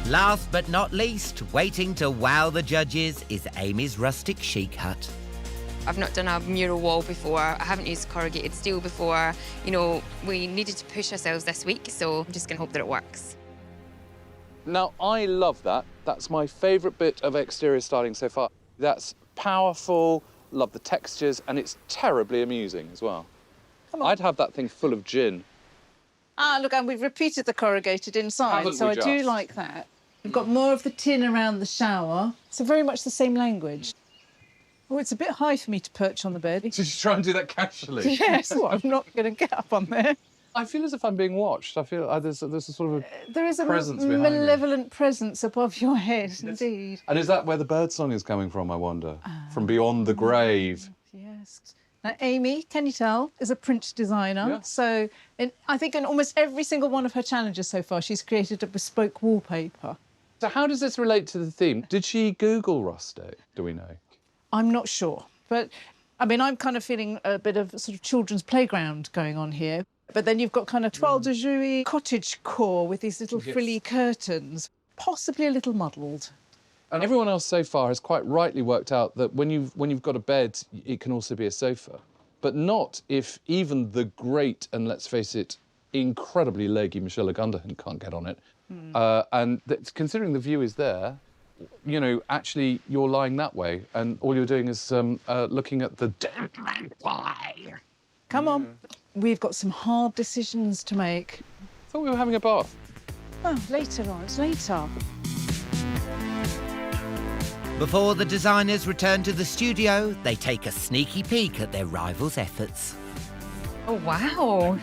Last but not least, waiting to wow the judges is Amy's rustic chic hut. I've not done a mural wall before. I haven't used corrugated steel before. You know, we needed to push ourselves this week, so I'm just going to hope that it works. Now, I love that. That's my favourite bit of exterior styling so far. That's powerful, love the textures, and it's terribly amusing as well. Come on. I'd have that thing full of gin. Ah, look, and we've repeated the corrugated inside, Haven't so we I do just? like that. We've got more of the tin around the shower, so very much the same language. Oh, it's a bit high for me to perch on the bed. Did you try and do that casually? Yes, well, I'm not going to get up on there. I feel as if I'm being watched. I feel there's a sort of There is a presence behind me. malevolent presence above your head, indeed. And is that where the birdsong is coming from, I wonder? From beyond the grave? Yes. Now, Amy, can you tell, is a print designer. Yeah. So I think in almost every single one of her challenges so far, she's created a bespoke wallpaper. So how does this relate to the theme? Did she Google rustic? Do we know? I'm not sure. But, I mean, I'm kind of feeling a bit of sort of children's playground going on here. But then you've got kind of toile de jouy cottage core with these little frilly curtains, possibly a little muddled. And everyone else so far has quite rightly worked out that when you've got a bed, it can also be a sofa. But not if even the great, and let's face it, incredibly leggy Michelle Gunderhan can't get on it. And considering the view is there, you know, actually you're lying that way and all you're doing is looking at the dead man fly. Come on. We've got some hard decisions to make. I thought we were having a bath. Oh, later on, it's later. Before the designers return to the studio, they take a sneaky peek at their rivals' efforts. Oh, wow.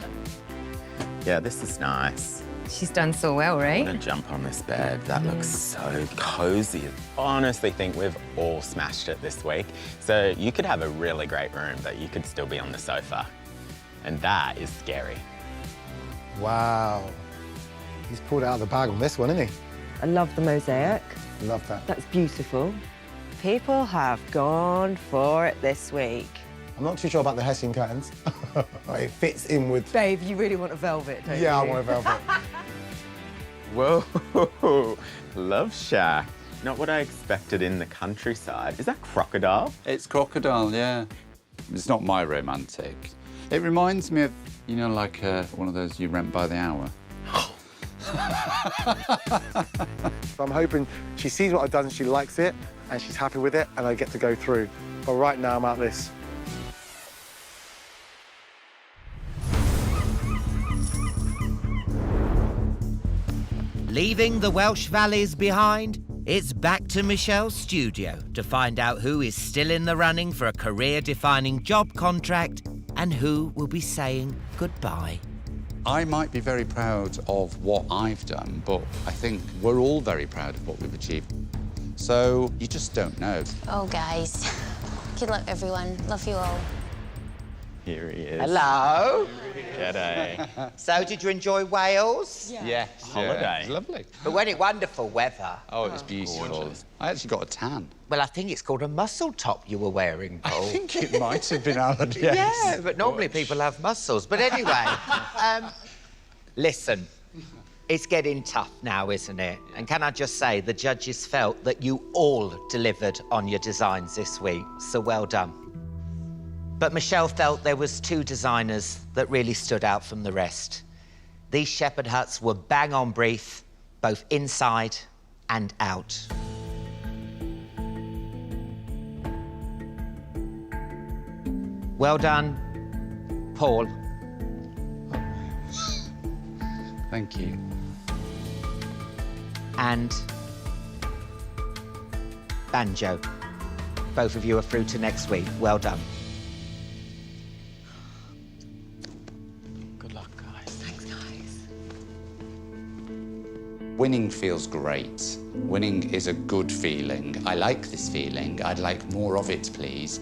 Yeah, this is nice. She's done so well, I right? want to jump on this bed. That looks so cozy. I honestly think we've all smashed it this week. So you could have a really great room, but you could still be on the sofa. And that is scary. Wow. He's pulled it out of the bag on this one, isn't he? I love the mosaic. Love that. That's beautiful. People have gone for it this week. I'm not too sure about the Hessian curtains. It fits in with... Babe, you really want a velvet, don't you? Yeah, I want a velvet. Whoa, love shack. Not what I expected in the countryside. Is that crocodile? It's crocodile, yeah. It's not my romantic. It reminds me of, you know, like one of those you rent by the hour. So I'm hoping she sees what I've done and she likes it and she's happy with it and I get to go through. But right now I'm at this. Leaving the Welsh valleys behind, it's back to Michelle's studio to find out who is still in the running for a career-defining job contract and who will be saying goodbye. I might be very proud of what I've done, but I think we're all very proud of what we've achieved. So you just don't know. Oh, guys. Good luck, everyone. Love you all. Here he is. Hello. G'day. So, did you enjoy Wales? Yes, Holiday. It was lovely. But wasn't it wonderful weather? Oh, it was beautiful. I actually got a tan. Well, I think it's called a muscle top you were wearing, Paul. I think it might have been Alan, yes. Yeah, but normally people have muscles. But anyway, listen, it's getting tough now, isn't it? And can I just say, the judges felt that you all delivered on your designs this week, so well done. But Michelle felt there was two designers that really stood out from the rest. These shepherd huts were bang on brief, both inside and out. Well done, Paul. Thank you. And Banjo. Both of you are through to next week. Well done. Good luck, guys. Thanks, guys. Winning feels great. Winning is a good feeling. I like this feeling. I'd like more of it, please.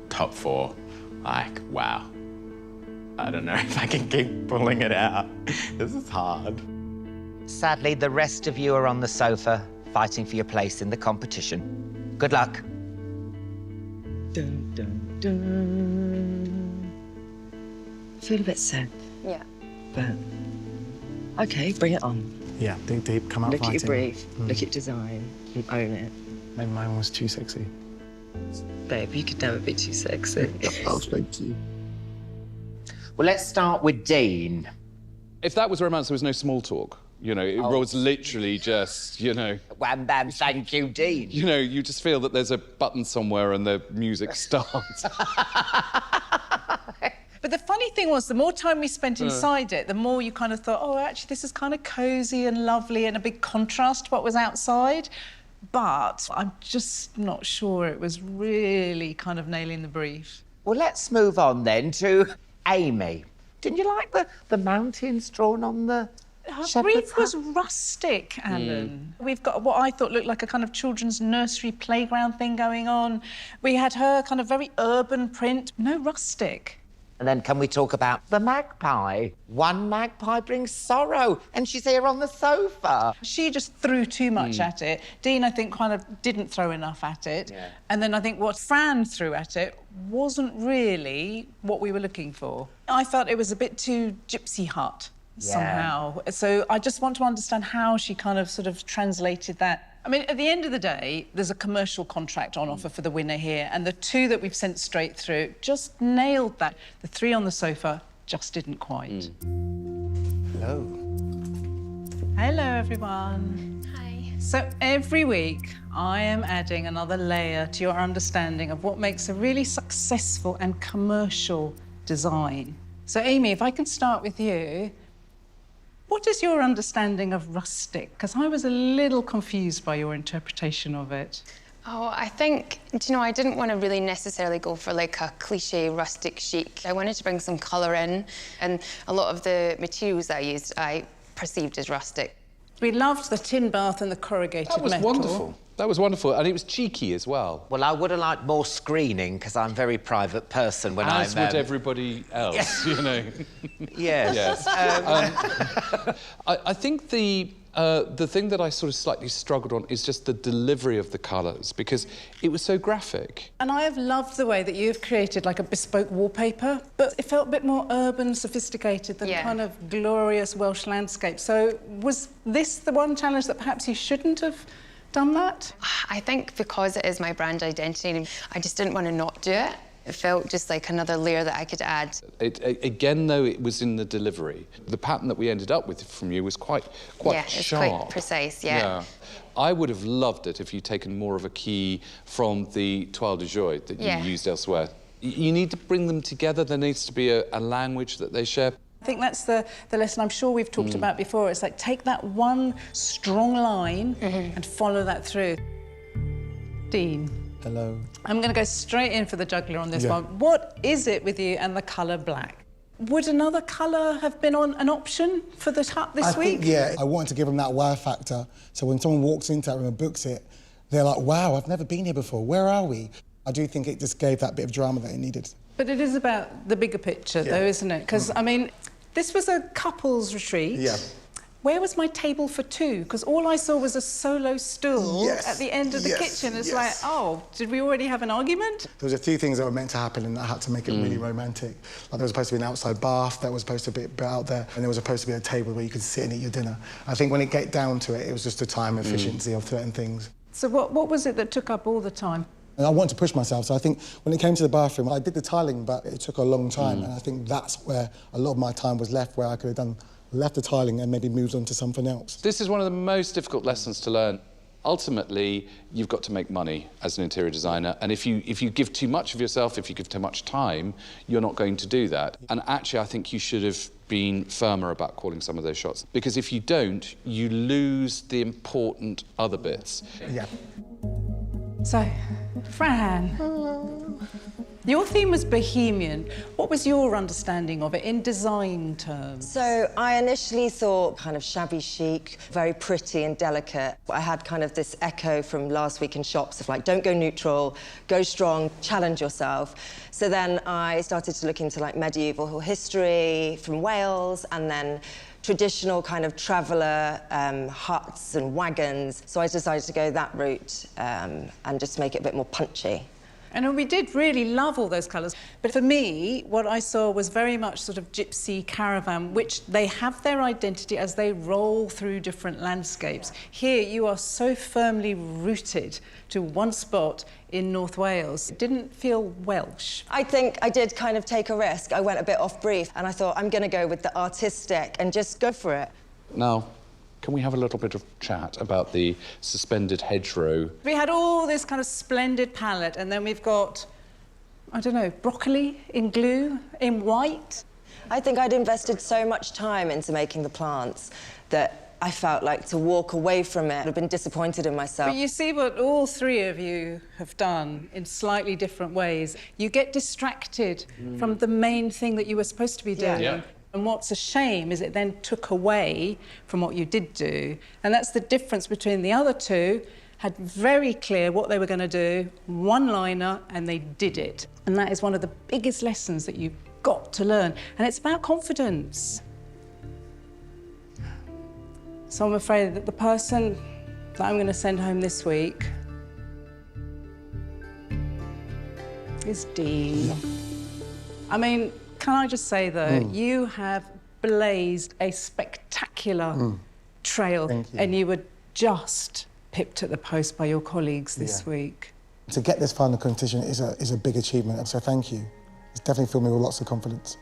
Top 4, like, wow. I don't know if I can keep pulling it out. This is hard. Sadly, the rest of you are on the sofa, fighting for your place in the competition. Good luck. Dun, dun, dun. Feel a bit sad. Yeah. But, OK, bring it on. Yeah, think deep, come out Look fighting. at your brief, look at design, and own it. Maybe mine was too sexy. Babe, you could never be too sexy. Oh, thank you. Well, let's start with Dean. If that was romance, there was no small talk. You know, it was literally just, you know... Wham, bam, thank you, Dean. You know, you just feel that there's a button somewhere and the music starts. But the funny thing was, the more time we spent inside it, the more you kind of thought, oh, actually, this is kind of cosy and lovely and a big contrast to what was outside. But I'm just not sure it was really kind of nailing the brief. Well, let's move on then to Amy. Didn't you like the mountains drawn on the Her brief was rustic, Alan. We've got what I thought looked like a kind of children's nursery playground thing going on. We had her kind of very urban print, no rustic. And then can we talk about the magpie? One magpie brings sorrow, and she's here on the sofa. She just threw too much at it. Dean, I think, kind of didn't throw enough at it. Yeah. And then I think what Fran threw at it wasn't really what we were looking for. I felt it was a bit too gypsy hut somehow. So I just want to understand how she kind of sort of translated that. I mean, at the end of the day, there's a commercial contract on offer for the winner here, and the 2 that we've sent straight through just nailed that. The 3 on the sofa just didn't quite. Hello. Hello, everyone. Hi. So every week, I am adding another layer to your understanding of what makes a really successful and commercial design. So, Amy, if I can start with you, what is your understanding of rustic? Because I was a little confused by your interpretation of it. Oh, I think, do you know, I didn't want to really necessarily go for like a cliche rustic chic. I wanted to bring some colour in, and a lot of the materials I used I perceived as rustic. We loved the tin bath and the corrugated metal. That was wonderful. That was wonderful, and it was cheeky as well. Well, I would have liked more screening, because I'm a very private person when As would everybody else, you know. Yes. I think the thing that I sort of slightly struggled on is just the delivery of the colours, because it was so graphic. And I have loved the way that you've created like a bespoke wallpaper, but it felt a bit more urban, sophisticated than kind of glorious Welsh landscape. So was this the one challenge that perhaps you shouldn't have done that? I think because it is my brand identity, I just didn't want to not do it. It felt just like another layer that I could add. Again, though, it was in the delivery. The pattern that we ended up with from you was quite it's sharp. quite precise, yeah. I would have loved it if you'd taken more of a key from the toile de joie that you used elsewhere. You need to bring them together. There needs to be a language that they share. I think that's the lesson I'm sure we've talked about before. It's like take that one strong line and follow that through. Dean. Hello. I'm going to go straight in for the juggler on this one. What is it with you and the colour black? Would another colour have been an option for the hut this week? I wanted to give them that wow factor. So when someone walks into that room and books it, they're like, wow, I've never been here before. Where are we? I do think it just gave that bit of drama that it needed. But it is about the bigger picture, though, isn't it? Because, I mean, this was a couples retreat. Yeah. Where was my table for 2? Because all I saw was a solo stool at the end of the kitchen. It's like, oh, did we already have an argument? There was a few things that were meant to happen and I had to make it really romantic. Like there was supposed to be an outside bath that was supposed to be out there, and there was supposed to be a table where you could sit and eat your dinner. I think when it got down to it, it was just the time efficiency of certain things. So what was it that took up all the time? And I wanted to push myself, so I think when it came to the bathroom, I did the tiling, but it took a long time, and I think that's where a lot of my time was left, where I could have left the tiling and maybe moved on to something else. This is one of the most difficult lessons to learn. Ultimately, you've got to make money as an interior designer, and if you give too much of yourself, if you give too much time, you're not going to do that. And actually, I think you should have been firmer about calling some of those shots, because if you don't, you lose the important other bits. Yeah. So, Fran, Your theme was bohemian. What was your understanding of it in design terms? So I initially thought kind of shabby chic, very pretty and delicate. I had kind of this echo from last week in shops of like, don't go neutral, go strong, challenge yourself. So then I started to look into like medieval history from Wales and then traditional kind of traveller huts and wagons. So I decided to go that route and just make it a bit more punchy. And we did really love all those colours. But for me, what I saw was very much sort of gypsy caravan, which they have their identity as they roll through different landscapes. Here, you are so firmly rooted to one spot in North Wales. It didn't feel Welsh. I think I did kind of take a risk. I went a bit off brief and I thought, I'm going to go with the artistic and just go for it. Now, can we have a little bit of chat about the suspended hedgerow? We had all this kind of splendid palette, and then we've got, I don't know, broccoli in glue, in white. I think I'd invested so much time into making the plants that I felt like to walk away from it, I'd been disappointed in myself. But you see what all three of you have done in slightly different ways. You get distracted from the main thing that you were supposed to be doing. Yeah. And what's a shame is it then took away from what you did do. And that's the difference between the other two, had very clear what they were going to do, one-liner, and they did it. And that is one of the biggest lessons that you've got to learn. And it's about confidence. So I'm afraid that the person that I'm going to send home this week is Dean. I mean, can I just say, though, you have blazed a spectacular trail, and you were just pipped at the post by your colleagues this week. To get this far in the competition is a big achievement, so thank you. It's definitely filled me with lots of confidence.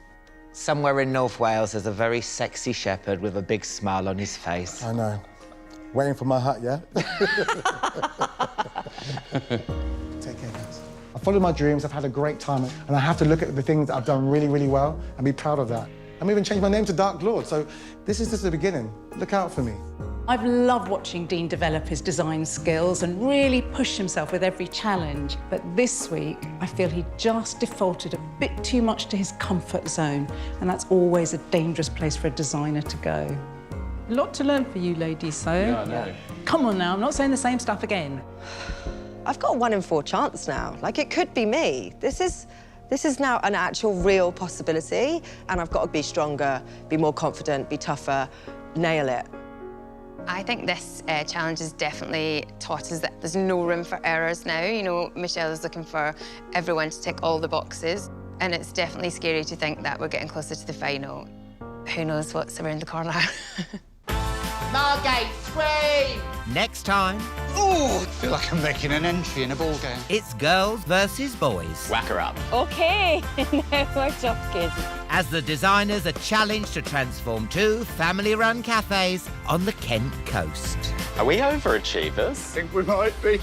Somewhere in North Wales, there's a very sexy shepherd with a big smile on his face. I know. Waiting for my hut, yeah? Take care, guys. I followed my dreams, I've had a great time, and I have to look at the things that I've done really, really well and be proud of that. I'm even changed my name to Dark Lord, so this is just the beginning. Look out for me. I've loved watching Dean develop his design skills and really push himself with every challenge. But this week, I feel he just defaulted a bit too much to his comfort zone, and that's always a dangerous place for a designer to go. A lot to learn for you ladies, so... Yeah, I know. Come on now, I'm not saying the same stuff again. I've got a 1 in 4 chance now. Like, it could be me. This is now an actual real possibility, and I've got to be stronger, be more confident, be tougher, nail it. I think this challenge has definitely taught us that there's no room for errors now. You know, Michelle is looking for everyone to tick all the boxes, and it's definitely scary to think that we're getting closer to the final. Who knows what's around the corner? Margate, scream! Next time, Oh, I feel like I'm making an entry in a ball game. it's girls versus boys. Whack her up. OK, now we're talking. As the designers are challenged to transform 2 family-run cafes on the Kent coast. Are we overachievers? I think we might be.